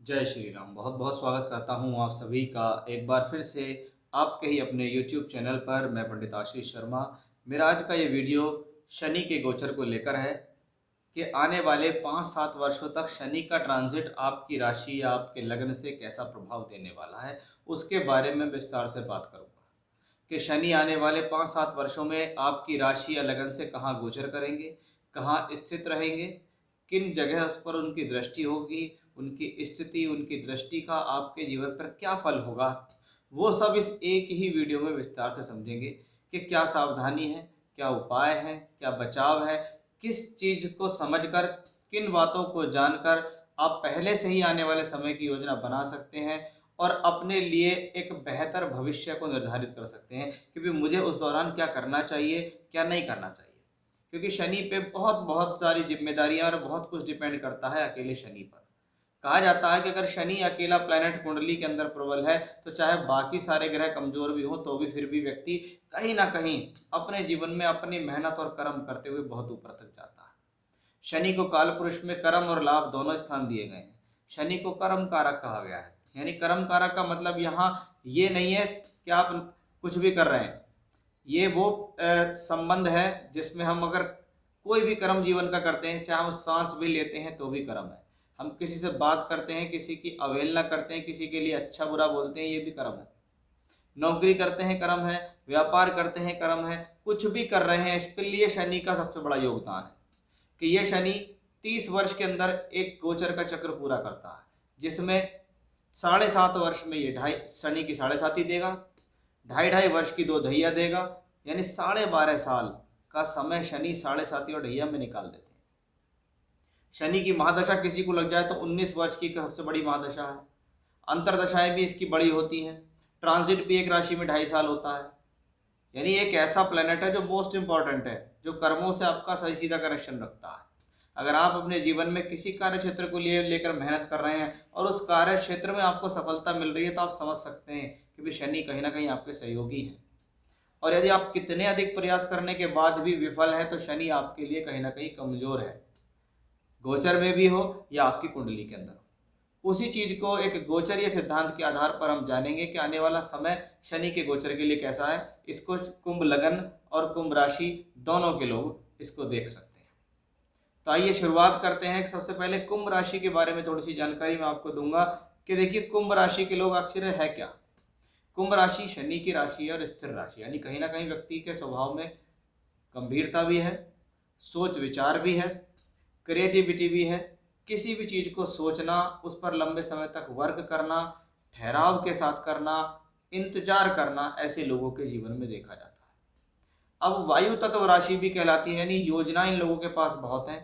जय श्री राम। बहुत बहुत स्वागत करता हूँ आप सभी का एक बार फिर से आपके ही अपने YouTube चैनल पर। मैं पंडित आशीष शर्मा। मेरा आज का ये वीडियो शनि के गोचर को लेकर है कि आने वाले 5-7 वर्षों तक शनि का ट्रांजिट आपकी राशि या आपके लग्न से कैसा प्रभाव देने वाला है, उसके बारे में विस्तार से बात करूँगा कि शनि आने वाले 5-7 वर्षों में आपकी राशि या लगन से कहाँ गोचर करेंगे, कहाँ स्थित रहेंगे, किन जगह उस पर उनकी दृष्टि होगी, उनकी स्थिति, उनकी दृष्टि का आपके जीवन पर क्या फल होगा, वो सब इस एक ही वीडियो में विस्तार से समझेंगे कि क्या सावधानी है, क्या उपाय है, क्या बचाव है, किस चीज़ को समझकर, किन बातों को जानकर आप पहले से ही आने वाले समय की योजना बना सकते हैं और अपने लिए एक बेहतर भविष्य को निर्धारित कर सकते हैं कि भी मुझे उस दौरान क्या करना चाहिए, क्या नहीं करना चाहिए। क्योंकि शनि पे बहुत बहुत सारी जिम्मेदारियां और बहुत कुछ डिपेंड करता है अकेले शनि पर। कहा जाता है कि अगर शनि अकेला प्लैनेट कुंडली के अंदर प्रबल है तो चाहे बाकी सारे ग्रह कमजोर भी हों तो भी फिर भी व्यक्ति कहीं ना कहीं अपने जीवन में अपनी मेहनत और कर्म करते हुए बहुत ऊपर तक जाता है। शनि को काल पुरुष में कर्म और लाभ दोनों स्थान दिए गए हैं। शनि को कर्म कारक कहा गया है, यानी कर्म कारक का मतलब यहाँ ये नहीं है कि आप कुछ भी कर रहे हैं। ये वो संबंध है जिसमें हम अगर कोई भी कर्म जीवन का करते हैं, चाहे हम सांस भी लेते हैं तो भी कर्म है। हम किसी से बात करते हैं, किसी की अवहेलना करते हैं, किसी के लिए अच्छा बुरा बोलते हैं, ये भी कर्म है। नौकरी करते हैं कर्म है, व्यापार करते हैं कर्म है, कुछ भी कर रहे हैं इसके लिए शनि का सबसे बड़ा योगदान है कि ये शनि 30 वर्ष के अंदर एक गोचर का चक्र पूरा करता है, जिसमें 7.5 वर्ष में ये ढाई शनि की 7.5 देगा, 2.5 वर्ष की 2 ढैया देगा, यानी 12.5 साल का समय शनि 7.5 और ढैया में निकाल देते हैं। शनि की महादशा किसी को लग जाए तो 19 वर्ष की सबसे बड़ी महादशा है। अंतरदशाएं भी इसकी बड़ी होती हैं। ट्रांजिट भी एक राशि में 2.5 साल होता है। यानी एक ऐसा प्लेनेट है जो मोस्ट इंपॉर्टेंट है, जो कर्मों से आपका सही सीधा कनेक्शन रखता है। अगर आप अपने जीवन में किसी कार्य क्षेत्र को लिए लेकर मेहनत कर रहे हैं और उस कार्य क्षेत्र में आपको सफलता मिल रही है तो आप समझ सकते हैं कि भी शनि कहीं ना कहीं आपके सहयोगी हैं। और यदि आप कितने अधिक प्रयास करने के बाद भी विफल है तो शनि आपके लिए कहीं ना कहीं कमजोर है, गोचर में भी हो या आपकी कुंडली के अंदर हो। उसी चीज को एक गोचरीय सिद्धांत के आधार पर हम जानेंगे कि आने वाला समय शनि के गोचर के लिए कैसा है। इसको कुंभ लगन और कुंभ राशि दोनों के लोग इसको देख सकते हैं। तो आइए शुरुआत करते हैं। सबसे पहले कुंभ राशि के बारे में थोड़ी सी जानकारी मैं आपको दूंगा कि देखिए कुंभ राशि के लोग आखिर है क्या। कुंभ राशि शनि की राशि है और स्थिर राशि, यानी कहीं ना कहीं व्यक्ति के स्वभाव में गंभीरता भी है, सोच विचार भी है, क्रिएटिविटी भी है। किसी भी चीज़ को सोचना, उस पर लंबे समय तक वर्क करना, ठहराव के साथ करना, इंतजार करना, ऐसे लोगों के जीवन में देखा जाता है। अब वायु तत्व राशि भी कहलाती है, यानी योजना इन लोगों के पास बहुत है।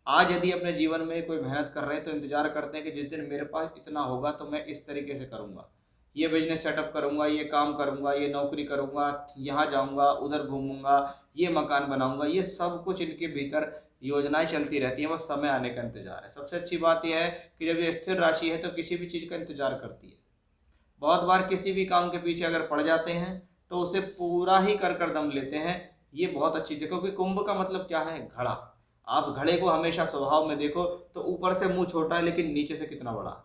आज यदि अपने जीवन में कोई मेहनत कर रहे हैं तो इंतजार करते हैं कि जिस दिन मेरे पास इतना होगा तो मैं इस तरीके से करूंगा, ये बिजनेस सेटअप करूंगा, ये काम करूंगा, ये नौकरी करूंगा, यहाँ जाऊंगा, उधर घूमूंगा, ये मकान बनाऊंगा। ये सब कुछ इनके भीतर योजनाएं चलती रहती हैं, बस समय आने का इंतजार है। सबसे अच्छी बात यह है कि जब ये स्थिर राशि है तो किसी भी चीज़ का इंतजार करती है। बहुत बार किसी भी काम के पीछे अगर पड़ जाते हैं तो उसे पूरा ही कर दम लेते हैं। ये बहुत अच्छी चीज़ है, क्योंकि कुंभ का मतलब क्या है, घड़ा। आप घड़े को हमेशा स्वभाव में देखो तो ऊपर से मुंह छोटा है लेकिन नीचे से कितना बड़ा।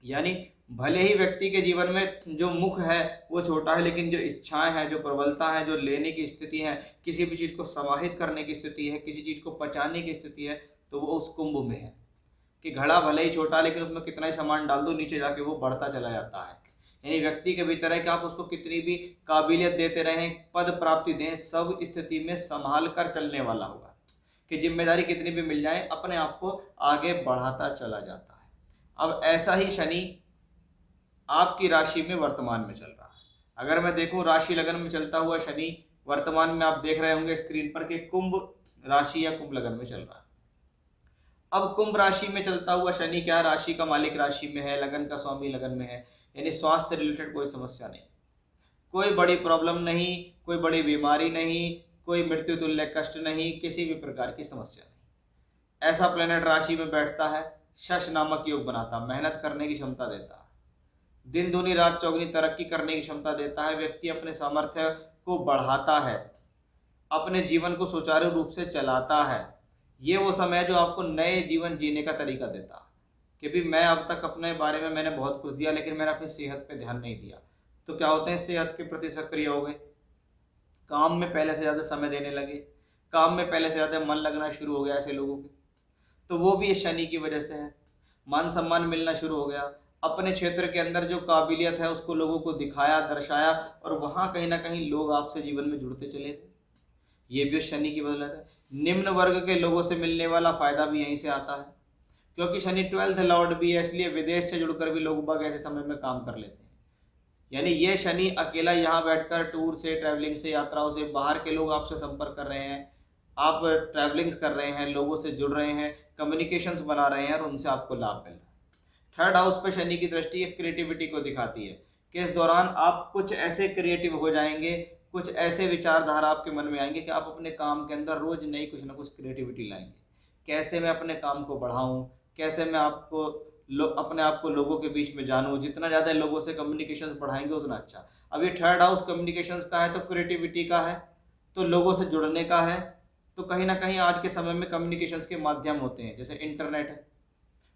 यानी भले ही व्यक्ति के जीवन में जो मुख है वो छोटा है, लेकिन जो इच्छाएं हैं, जो प्रबलता है, जो लेने की स्थिति है, किसी भी चीज़ को समाहित करने की स्थिति है, किसी चीज़ को पचाने की स्थिति है, तो वो उस कुंभ में है कि घड़ा भले ही छोटा लेकिन उसमें कितना ही सामान डाल दो, नीचे जाके वो बढ़ता चला जाता है। यानी व्यक्ति के भीतर है कि आप उसको कितनी भी काबिलियत देते रहें, पद प्राप्ति दें, सब स्थिति में संभाल कर चलने वाला होगा कि जिम्मेदारी कितनी भी मिल जाए अपने आप को आगे बढ़ाता चला जाता है। अब ऐसा ही शनि आपकी राशि में वर्तमान में चल रहा है। अगर मैं देखूं राशि लगन में चलता हुआ शनि वर्तमान में आप देख रहे होंगे स्क्रीन पर कि कुंभ राशि या कुंभ लगन में चल रहा है। अब कुंभ राशि में चलता हुआ शनि क्या है, राशि का मालिक राशि में है, लगन का स्वामी लगन में है, यानी स्वास्थ्य से रिलेटेड कोई समस्या नहीं, कोई बड़ी प्रॉब्लम नहीं, कोई बड़ी बीमारी नहीं, कोई मृत्यु तुल्य कष्ट नहीं, किसी भी प्रकार की समस्या नहीं। ऐसा प्लेनेट राशि में बैठता है, शश नामक योग बनाता, मेहनत करने की क्षमता देता है, दिन दूनी रात चौगुनी तरक्की करने की क्षमता देता है। व्यक्ति अपने सामर्थ्य को बढ़ाता है, अपने जीवन को सुचारू रूप से चलाता है। ये वो समय है जो आपको नए जीवन जीने का तरीका देता है कि भी मैं अब तक अपने बारे में मैंने बहुत कुछ दिया, लेकिन मैंने अपनी सेहत पे ध्यान नहीं दिया। तो क्या होते हैं, सेहत के प्रति सक्रिय हो गए, काम में पहले से ज़्यादा समय देने लगे, काम में पहले से ज़्यादा मन लगना शुरू हो गया ऐसे लोगों के। तो वो भी इस शनि की वजह से है। मान सम्मान मिलना शुरू हो गया, अपने क्षेत्र के अंदर जो काबिलियत है उसको लोगों को दिखाया, दर्शाया, और वहाँ कहीं ना कहीं लोग आपसे जीवन में जुड़ते चले गए। ये भी उस शनि की बदौलत है। निम्न वर्ग के लोगों से मिलने वाला फायदा भी यहीं से आता है, क्योंकि शनि 12th लॉर्ड भी है, इसलिए विदेश से जुड़कर भी लोग बाग ऐसे समय में काम कर लेते हैं। यानी ये शनि अकेला यहाँ बैठकर टूर से, ट्रैवलिंग से, यात्राओं से, बाहर के लोग आपसे संपर्क कर रहे हैं, आप ट्रैवलिंग्स कर रहे हैं, लोगों से जुड़ रहे हैं, कम्युनिकेशंस बना रहे हैं, और उनसे आपको लाभ मिल रहा है। थर्ड हाउस पे शनि की दृष्टि एक क्रिएटिविटी को दिखाती है कि इस दौरान आप कुछ ऐसे क्रिएटिव हो जाएंगे, कुछ ऐसे विचारधारा आपके मन में आएंगे कि आप अपने काम के अंदर रोज नई कुछ ना कुछ क्रिएटिविटी लाएंगे। कैसे मैं अपने काम को बढ़ाऊं, कैसे मैं अपने आप को लोगों के बीच में जानूं, जितना ज़्यादा लोगों से कम्युनिकेशंस बढ़ाएंगे उतना अच्छा। अब ये थर्ड हाउस कम्युनिकेशंस का है, तो क्रिएटिविटी का है, तो लोगों से जुड़ने का है। तो कहीं ना कहीं आज के समय में कम्युनिकेशंस के माध्यम होते हैं, जैसे इंटरनेट है,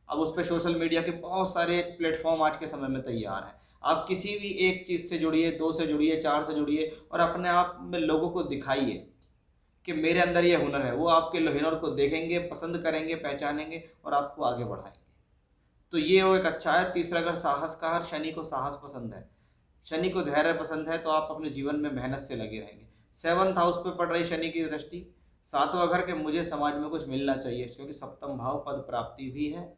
अब उस पर सोशल मीडिया के बहुत सारे प्लेटफॉर्म आज के समय में तैयार हैं। आप किसी भी एक चीज़ से जुड़िए, दो से जुड़िए, चार से जुड़िए, और अपने आप में लोगों को दिखाइए कि मेरे अंदर ये हुनर है। वो आपके हुनर को देखेंगे, पसंद करेंगे, पहचानेंगे, और आपको आगे बढ़ाएंगे। तो ये वो एक अच्छा है। तीसरा अगर साहस का, हर शनि को साहस पसंद है, शनि को धैर्य पसंद है, तो आप अपने जीवन में मेहनत से लगे रहेंगे। 7th हाउस पे पड़ रही शनि की दृष्टि, सातवां घर के मुझे समाज में कुछ मिलना चाहिए, क्योंकि सप्तम भाव पद प्राप्ति भी है।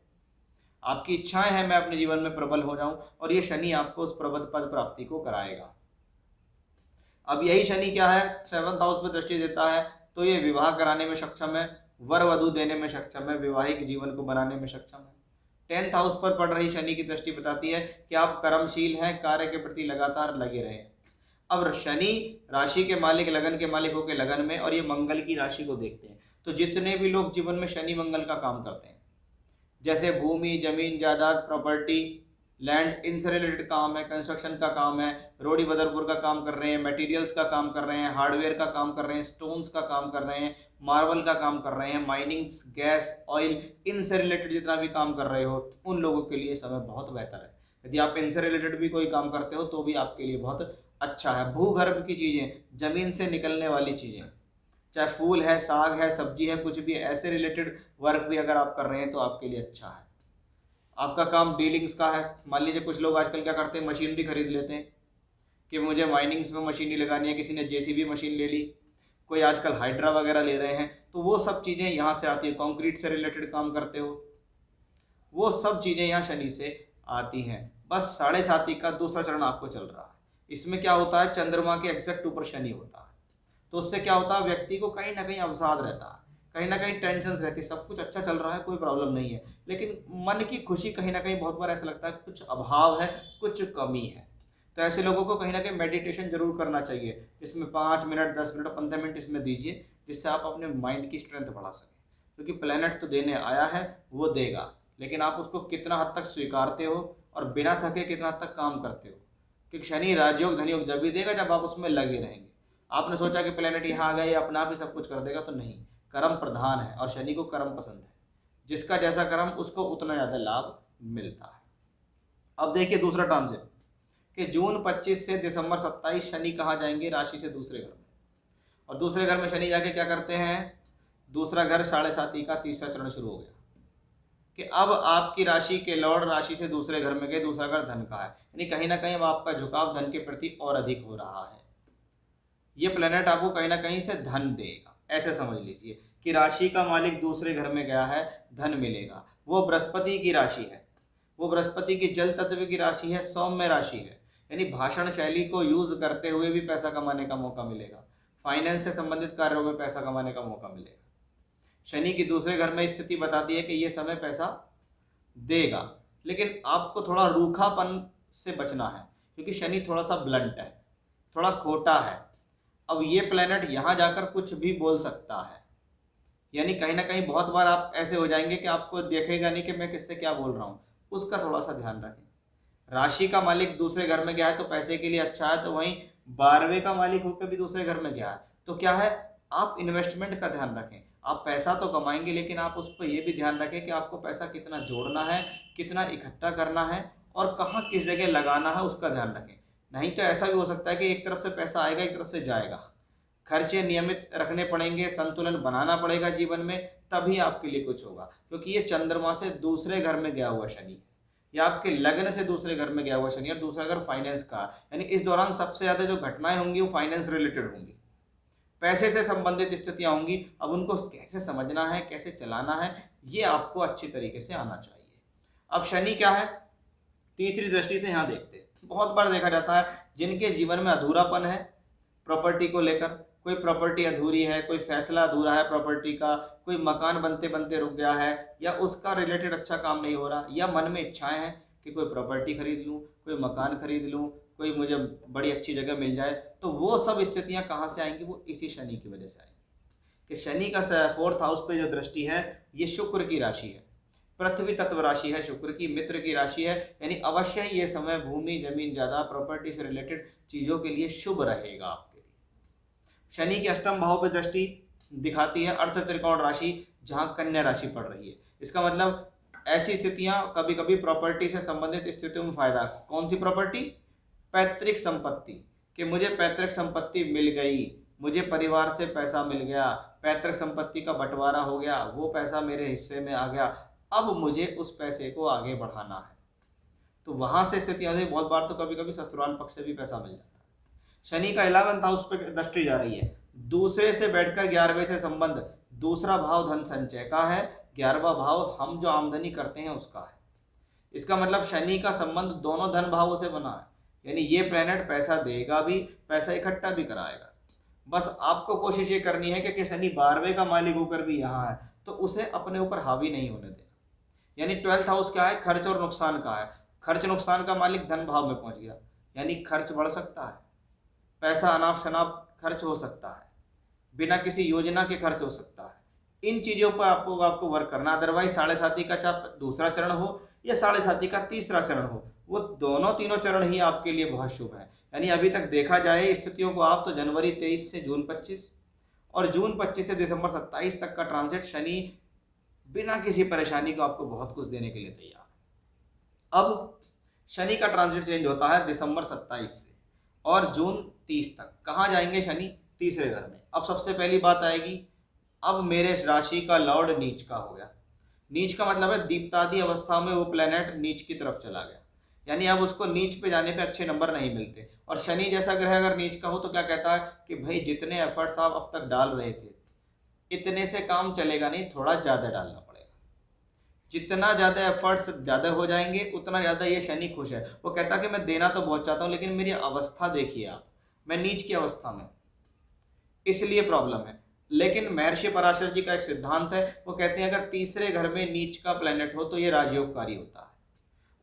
आपकी इच्छाएं हैं मैं अपने जीवन में प्रबल हो जाऊं, और ये शनि आपको उस प्रबल पद प्राप्ति को कराएगा। अब यही शनि क्या है, 7th हाउस पे दृष्टि देता है, तो ये विवाह कराने में सक्षम है, वर वधु देने में सक्षम है, वैवाहिक जीवन को बनाने में सक्षम है। 10th हाउस पर पड़ रही शनि की दृष्टि बताती है कि आप कर्मशील हैं, कार्य के प्रति लगातार लगे रहे। अब शनि राशि के मालिक, लगन के मालिक होकर लगन में, और ये मंगल की राशि को देखते हैं। तो जितने भी लोग जीवन में शनि मंगल का काम करते हैं, जैसे भूमि, जमीन, जायदाद, प्रॉपर्टी, लैंड, इनसे रिलेटेड काम है, कंस्ट्रक्शन का काम है, रोडी बदरपुर का काम कर रहे हैं, मटेरियल्स का काम कर रहे हैं, हार्डवेयर का काम कर रहे हैं, स्टोन्स का काम कर रहे हैं, मार्बल का काम कर रहे हैं, माइनिंग्स, गैस, ऑयल, इनसे रिलेटेड जितना भी काम कर रहे हो, उन लोगों के लिए समय बहुत बेहतर है। यदि आप इनसे रिलेटेड भी कोई काम करते हो तो भी आपके लिए बहुत अच्छा है। भूगर्भ की चीज़ें, जमीन से निकलने वाली चीज़ें, चाहे फूल है, साग है, सब्जी है, कुछ भी ऐसे रिलेटेड वर्क भी अगर आप कर रहे हैं तो आपके लिए अच्छा है। आपका काम डीलिंग्स का है, मान लीजिए कुछ लोग आजकल क्या करते हैं, मशीनरी खरीद लेते हैं कि मुझे माइनिंग्स में मशीनरी लगानी है, किसी ने जेसीबी मशीन ले ली, कोई आजकल हाइड्रा वगैरह ले रहे हैं, तो वो सब चीज़ें यहाँ से आती है। कंक्रीट से रिलेटेड काम करते हो, वो सब चीज़ें यहाँ शनि से आती हैं। बस 7.5 का दूसरा चरण आपको चल रहा है। इसमें क्या होता है, चंद्रमा के एग्जैक्ट ऊपर शनि होता है, तो उससे क्या होता है, व्यक्ति को कहीं ना कहीं अवसाद रहता है, कहीं ना कहीं टेंशन रहती है। सब कुछ अच्छा चल रहा है, कोई प्रॉब्लम नहीं है, लेकिन मन की खुशी कहीं ना कहीं बहुत बार ऐसा लगता है कुछ अभाव है, कुछ कमी है। तो ऐसे लोगों को कहीं ना कहीं मेडिटेशन जरूर करना चाहिए, जिसमें 5 मिनट, 10 मिनट, 15 मिनट इसमें दीजिए, जिससे आप अपने माइंड की स्ट्रेंथ बढ़ा सकें। क्योंकि प्लेनेट तो देने आया है, वो देगा, लेकिन आप उसको कितना हद तक स्वीकारते हो और बिना थके कितना हद तक काम करते हो। क्योंकि शनि राजयोग धनयोग जब भी देगा जब आप उसमें लगे रहेंगे। आपने सोचा कि प्लेनेट यहाँ आ गया, ये अपने आप ही सब कुछ कर देगा, तो नहीं। कर्म प्रधान है, और शनि को कर्म पसंद है। जिसका जैसा कर्म उसको उतना ज़्यादा लाभ मिलता है। अब देखिए दूसरा ट्रांजिट, कि जून 25 से दिसंबर 27 शनि कहाँ जाएंगे, राशि से दूसरे घर में। और दूसरे घर में शनि जाके क्या करते हैं, दूसरा घर 7.5 का तीसरा चरण शुरू हो गया, कि अब आपकी राशि के लॉर्ड राशि से दूसरे घर में गए। दूसरा घर धन का है, यानी कहीं ना कहीं अब आपका झुकाव धन के प्रति और अधिक हो रहा है। ये प्लेनेट आपको कहीं ना कहीं से धन देगा, ऐसे समझ लीजिए कि राशि का मालिक दूसरे घर में गया है, धन मिलेगा। वो बृहस्पति की राशि है, वो बृहस्पति की जल तत्व की राशि है, सौम्य राशि है, यानी भाषण शैली को यूज करते हुए भी पैसा कमाने का मौका मिलेगा, फाइनेंस से संबंधित कार्यों में पैसा कमाने का मौका मिलेगा। शनि की दूसरे घर में स्थिति बताती है कि ये समय पैसा देगा, लेकिन आपको थोड़ा रूखापन से बचना है, क्योंकि शनि थोड़ा सा ब्लंट है, थोड़ा खोटा है। अब ये प्लेनेट यहाँ जाकर कुछ भी बोल सकता है, यानी कहीं ना कहीं बहुत बार आप ऐसे हो जाएंगे कि आपको देखेगा नहीं कि मैं किससे क्या बोल रहा हूँ। उसका थोड़ा सा ध्यान रखें। राशि का मालिक दूसरे घर में गया है तो पैसे के लिए अच्छा है, तो वहीं 12वें का मालिक होकर भी दूसरे घर में गया है, तो क्या है, आप इन्वेस्टमेंट का ध्यान रखें। आप पैसा तो कमाएंगे, लेकिन आप उस पर यह भी ध्यान रखें कि आपको पैसा कितना जोड़ना है, कितना इकट्ठा करना है और कहाँ किस जगह लगाना है, उसका ध्यान रखें। नहीं तो ऐसा भी हो सकता है कि एक तरफ से पैसा आएगा, एक तरफ से जाएगा। खर्चे नियमित रखने पड़ेंगे, संतुलन बनाना पड़ेगा जीवन में, तभी आपके लिए कुछ होगा। क्योंकि ये चंद्रमा से दूसरे घर में गया हुआ शनि है, या आपके लग्न से दूसरे घर में गया हुआ शनि, और दूसरा घर फाइनेंस का, यानी इस दौरान सबसे ज्यादा जो घटनाएं होंगी वो फाइनेंस रिलेटेड होंगी, पैसे से संबंधित स्थितियां होंगी। अब उनको कैसे समझना है, कैसे चलाना है, ये आपको अच्छी तरीके से आना चाहिए। अब शनि क्या है, तीसरी दृष्टि से यहाँ देखते हैं। बहुत बार देखा जाता है जिनके जीवन में अधूरापन है प्रॉपर्टी को लेकर, कोई प्रॉपर्टी अधूरी है, कोई फैसला अधूरा है प्रॉपर्टी का, कोई मकान बनते बनते रुक गया है, या उसका रिलेटेड अच्छा काम नहीं हो रहा, या मन में इच्छाएं हैं कि कोई प्रॉपर्टी खरीद लूँ, कोई मकान खरीद लूँ, कोई मुझे बड़ी अच्छी जगह मिल जाए, तो वो सब स्थितियां कहाँ से आएंगी, वो इसी शनि की वजह से आएंगी। कि शनि का 4th हाउस पे जो दृष्टि है ये शुक्र की राशि है, पृथ्वी तत्व राशि है, शुक्र की मित्र की राशि है, यानी अवश्य ही ये समय भूमि जमीन जायदाद प्रॉपर्टी से रिलेटेड चीजों के लिए शुभ रहेगा आपके लिए। शनि की अष्टम भाव पे दृष्टि दिखाती है अर्थ त्रिकोण राशि, जहां कन्या राशि पड़ रही है। इसका मतलब ऐसी स्थितियां, कभी कभी प्रॉपर्टी से संबंधित स्थितियों में फायदा। कौन सी प्रॉपर्टी? पैतृक संपत्ति, कि मुझे पैतृक संपत्ति मिल गई, मुझे परिवार से पैसा मिल गया, पैतृक संपत्ति का बंटवारा हो गया, वो पैसा मेरे हिस्से में आ गया, अब मुझे उस पैसे को आगे बढ़ाना है। तो वहां से स्थितियां होती है। बहुत बार तो कभी कभी ससुराल पक्ष से भी पैसा मिल जाता है। शनि का 11th हाउस पे दृष्टि जा रही है, दूसरे से बैठकर 11वें से संबंध। दूसरा भाव धन संचय का है, 11वां भाव हम जो आमदनी करते हैं उसका है। इसका मतलब शनि का संबंध दोनों धन भावों से बना है, यानी ये प्लेनेट पैसा देगा भी, पैसा इकट्ठा भी कराएगा। बस आपको कोशिश ये करनी है कि शनि 12वें का मालिक होकर भी यहाँ है तो उसे अपने ऊपर हावी नहीं होने देना। यानी 12th हाउस क्या है? खर्च और नुकसान का है। खर्च नुकसान का मालिक धन भाव में पहुंच गया, यानी खर्च बढ़ सकता है, पैसा अनाप शनाप खर्च हो सकता है, बिना किसी योजना के खर्च हो सकता है। इन चीजों पर आपको वर्क करना। अदरवाइज 7.5 का चाहे दूसरा चरण हो या 7.5 का तीसरा चरण हो, वो दोनों तीनों चरण ही आपके लिए बहुत शुभ है। यानी अभी तक देखा जाए स्थितियों को आप, तो जनवरी 23 से जून 25 और जून 25 से दिसंबर 27 तक का ट्रांजिट शनि बिना किसी परेशानी को आपको बहुत कुछ देने के लिए तैयार है। अब शनि का ट्रांजिट चेंज होता है दिसंबर 27 से और जून 30 तक। कहाँ जाएंगे शनि? तीसरे घर में। अब सबसे पहली बात आएगी, अब मेरे राशि का लॉर्ड नीच का हो गया। नीच का मतलब है दीप्तादि अवस्था में वो प्लेनेट नीच की तरफ चला गया, यानी अब उसको नीच पे जाने पे अच्छे नंबर नहीं मिलते। और शनि जैसा ग्रह अगर नीच का हो तो क्या कहता है कि भाई जितने एफर्ट्स आप अब तक डाल रहे थे इतने से काम चलेगा नहीं, थोड़ा ज़्यादा डालना पड़ेगा। जितना ज़्यादा एफर्ट्स ज़्यादा हो जाएंगे उतना ज़्यादा ये शनि खुश है। वो कहता है कि मैं देना तो बहुत चाहता हूँ लेकिन मेरी अवस्था देखिए आप, मैं नीच की अवस्था में, इसलिए प्रॉब्लम है। लेकिन महर्षि पराशर जी का एक सिद्धांत है, वो कहते हैं अगर तीसरे घर में नीच का प्लेनेट हो तो ये राजयोगकारी होता है।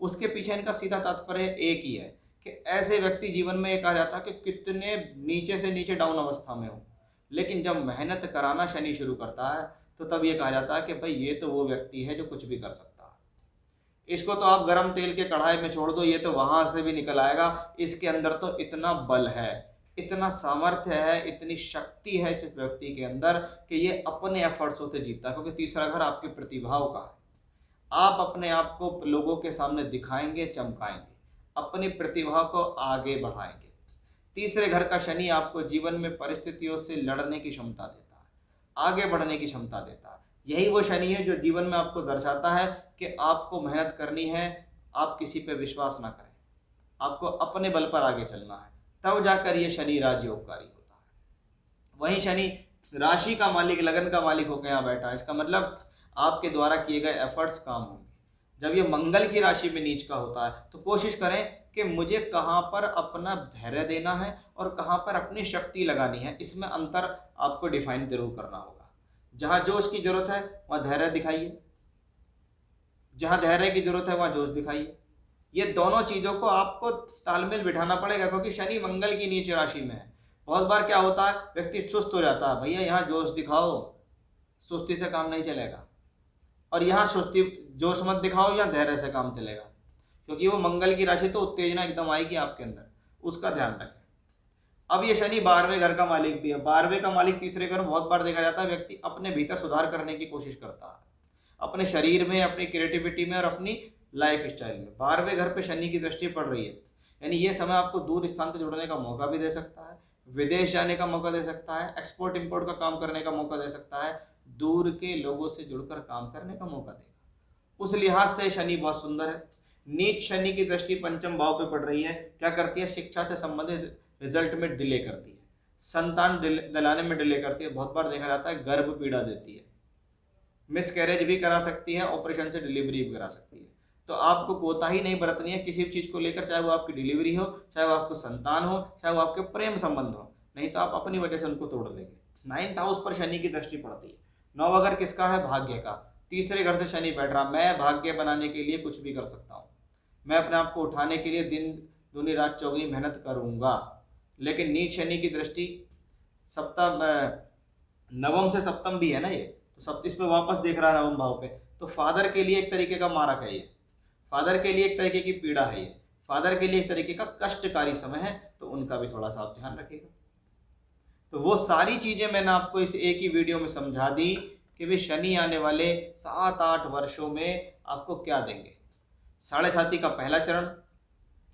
उसके पीछे इनका सीधा तात्पर्य एक ही है कि ऐसे व्यक्ति जीवन में एक आ जाता है कि कितने नीचे से नीचे डाउन अवस्था में हो, लेकिन जब मेहनत कराना शनि शुरू करता है तो तब ये कहा जाता है कि भाई ये तो वो व्यक्ति है जो कुछ भी कर सकता है। इसको तो आप गर्म तेल के कढ़ाई में छोड़ दो, ये तो वहां से भी निकल आएगा। इसके अंदर तो इतना बल है, इतना सामर्थ्य है, इतनी शक्ति है इस व्यक्ति के अंदर कि ये अपने एफर्ट्स से जीतता है। क्योंकि तीसरा घर आपकी प्रतिभाओं का है। आप अपने आप को लोगों के सामने दिखाएंगे, चमकाएंगे, अपनी प्रतिभा को आगे बढ़ाएंगे। तीसरे घर का शनि आपको जीवन में परिस्थितियों से लड़ने की क्षमता देता है, आगे बढ़ने की क्षमता देता है। यही वो शनि है जो जीवन में आपको दर्शाता है कि आपको मेहनत करनी है, आप किसी पे विश्वास ना करें, आपको अपने बल पर आगे चलना है, तब जाकर ये शनि राजयोगकारी होता है। वहीं शनि राशि का मालिक, लगन का मालिक होकर यहाँ बैठा है। इसका मतलब आपके द्वारा किए गए एफर्ट्स काम होंगे। जब ये मंगल की राशि में नीच का होता है तो कोशिश करें कि मुझे कहाँ पर अपना धैर्य देना है और कहाँ पर अपनी शक्ति लगानी है, इसमें अंतर आपको डिफाइन जरूर करना होगा। जहाँ जोश की जरूरत है वहाँ धैर्य दिखाइए, जहाँ धैर्य की जरूरत है वहाँ जोश दिखाइए। ये दोनों चीज़ों को आपको तालमेल बिठाना पड़ेगा, क्योंकि शनि मंगल की नीच राशि में है। बहुत बार क्या होता है, व्यक्ति सुस्त हो जाता है, भैया यहाँ जोश दिखाओ, सुस्ती से काम नहीं चलेगा। और यहाँ सुस्ती, जोश मत दिखाओ या धैर्य से काम चलेगा, क्योंकि वो मंगल की राशि तो उत्तेजना एकदम आएगी आपके अंदर, उसका ध्यान रखें। अब ये शनि 12वें घर का मालिक भी है। 12वें का मालिक तीसरे घर में बहुत बार देखा जाता है व्यक्ति अपने भीतर सुधार करने की कोशिश करता है, अपने शरीर में, अपनी क्रिएटिविटी में और अपनी लाइफ स्टाइल में। 12वें घर पे शनि की दृष्टि पड़ रही है, यानी ये समय आपको दूर स्थान से जुड़ने का मौका भी दे सकता है, विदेश जाने का मौका दे सकता है, एक्सपोर्ट इम्पोर्ट का काम करने का मौका दे सकता है, दूर के लोगों से जुड़कर काम करने का मौका देगा। उस लिहाज से शनि बहुत सुंदर है। नीच शनि की दृष्टि पंचम भाव पे पड़ रही है, क्या करती है? शिक्षा से संबंधित रिजल्ट में डिले करती है, संतान दिलाने में डिले करती है। बहुत बार देखा जाता है गर्भ पीड़ा देती है, मिस कैरेज भी करा सकती है, ऑपरेशन से डिलीवरी भी करा सकती है। तो आपको कोताही नहीं बरतनी है किसी भी चीज़ को लेकर, चाहे वो आपकी डिलीवरी हो, चाहे वो आपको संतान हो, चाहे वो आपके प्रेम संबंध हो, नहीं तो आप अपनी वजह से उनको तोड़ देंगे। 9th हाउस पर शनि की दृष्टि पड़ती है। 9वां घर किसका है? भाग्य का। तीसरे घर से शनि बैठ रहा। मैं भाग्य बनाने के लिए कुछ भी कर सकता हूँ, मैं अपने आप को उठाने के लिए दिन दूनी रात चौगुनी मेहनत करूंगा। लेकिन नीच शनि की दृष्टि सप्तम, नवम से सप्तम भी है ना ये, तो सब इस पे वापस देख रहा है नवम भाव पे। तो फादर के लिए एक तरीके का मारक है ये, फादर के लिए एक तरीके की पीड़ा है ये, फादर के लिए एक तरीके का कष्टकारी समय है, तो उनका भी थोड़ा सा आप ध्यान रखिएगा। तो वो सारी चीजें मैंने आपको इस एक ही वीडियो में समझा दी कि भाई शनि आने वाले 7-8 वर्षों में आपको क्या देंगे। साढ़े साथी का पहला चरण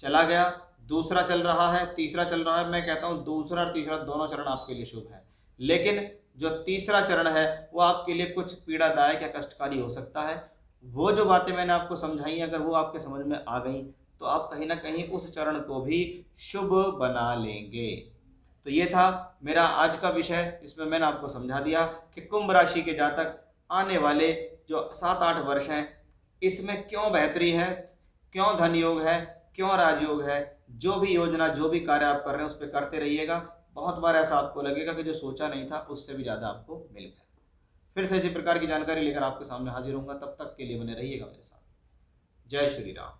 चला गया, दूसरा चल रहा है, तीसरा चल रहा है। मैं कहता हूँ दूसरा और तीसरा दोनों चरण आपके लिए शुभ है, लेकिन जो तीसरा चरण है वो आपके लिए कुछ पीड़ादायक या कष्टकारी हो सकता है। वो जो बातें मैंने आपको समझाई, अगर वो आपके समझ में आ गई तो आप कहीं ना कहीं उस चरण को भी शुभ बना लेंगे। तो ये था मेरा आज का विषय, जिसमें मैंने आपको समझा दिया कि कुंभ राशि के जातक आने वाले जो 7-8 वर्ष हैं, इसमें क्यों बेहतरी है, क्यों धन योग है, क्यों राजयोग है। जो भी योजना, जो भी कार्य आप कर रहे हैं उस पर करते रहिएगा। बहुत बार ऐसा आपको लगेगा कि जो सोचा नहीं था उससे भी ज़्यादा आपको मिल गया। फिर से इसी प्रकार की जानकारी लेकर आपके सामने हाजिर होऊंगा, तब तक के लिए बने रहिएगा मेरे साथ। जय श्री राम।